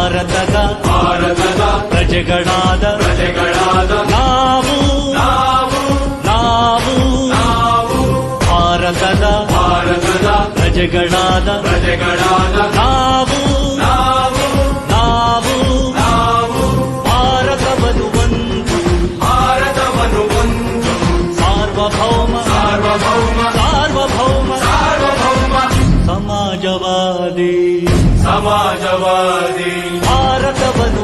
ಭಾರತದ ಪ್ರಜೆಗಳಾದ ನಾವು ಭಾರತದ ಪ್ರಜೆಗಳಾದ ನಾವು ಭಾರತವನ್ನು ಒಂದು ಸಾರ್ವಭೌಮ ಸಮಾಜವಾದಿ ಭಾರತವನ್ನು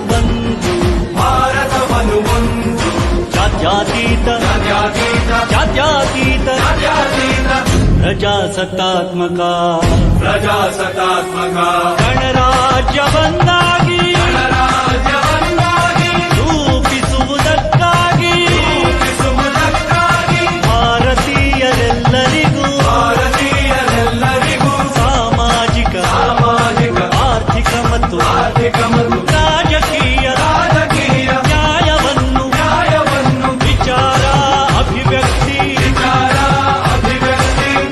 ಒಂದು ಜಾತ್ಯತೀತ ಪ್ರಜಾಸತ್ತಾತ್ಮಕ ಗಣರಾಜ್ಯವನ್ನಾಗಿ ರೂಪಿಸುವುದಕ್ಕಾಗಿ ಭಾರತೀಯರೆಲ್ಲರಿಗೂ ಸಾಮಾಜಿಕ ಆರ್ಥಿಕ ಮತ್ತು ರಾಜಕೀಯ ನ್ಯಾಯವನ್ನು ವಿಚಾರ ಅಭಿವ್ಯಕ್ತಿ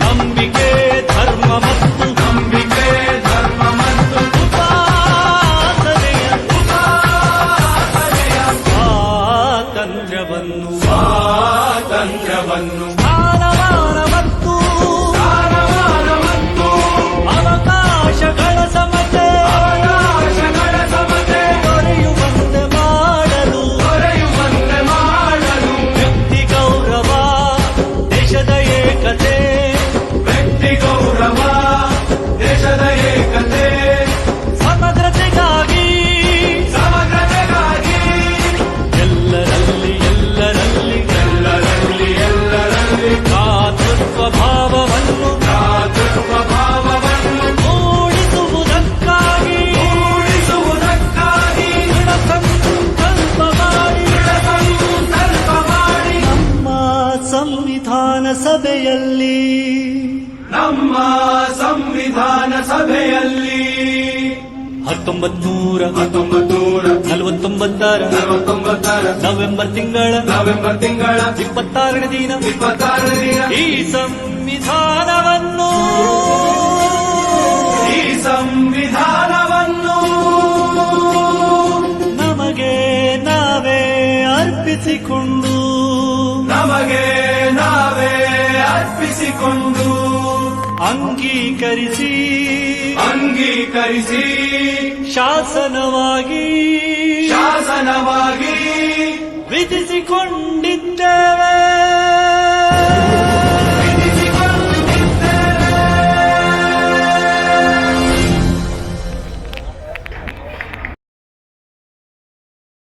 ನಂಬಿಕೆ ಧರ್ಮ ಮತ್ತು ಉಪಾಸನೆಯ ಸ್ವಾತಂತ್ರ್ಯವನ್ನು ಸ್ಥಾನಮಾನ ಮತ್ತು ಅವಕಾಶಗಳ ಸಮತೆ ದೊರೆಯುವಂತೆ ಮಾಡಲು ವ್ಯಕ್ತಿ ಗೌರವ ದೇಶದ ಏಕತೆ ಸಮಗ್ರತೆಗಾಗಿ ಎಲ್ಲರಲ್ಲಿ ಭ್ರಾತೃತ್ವ ಭಾವವನ್ನು ಮೂಡಿಸುವುದಕ್ಕಾಗಿ ದೃಢ ಸಂಕಲ್ಪ ಮಾಡಿ ನಮ್ಮ ಸಂವಿಧಾನ ಸಭೆಯಲ್ಲಿ 1949 ನವೆಂಬರ್ ತಿಂಗಳ 26ನೇ ದಿನ ಈ ಸಂವಿಧಾನವನ್ನು ನಮಗೆ ನಾವೇ ಅರ್ಪಿಸಿಕೊಂಡು ಅಂಗೀಕರಿಸಿ ಶಾಸನವಾಗಿ ವಿಧಿಸಿಕೊಂಡಿದ್ದೇವೆ.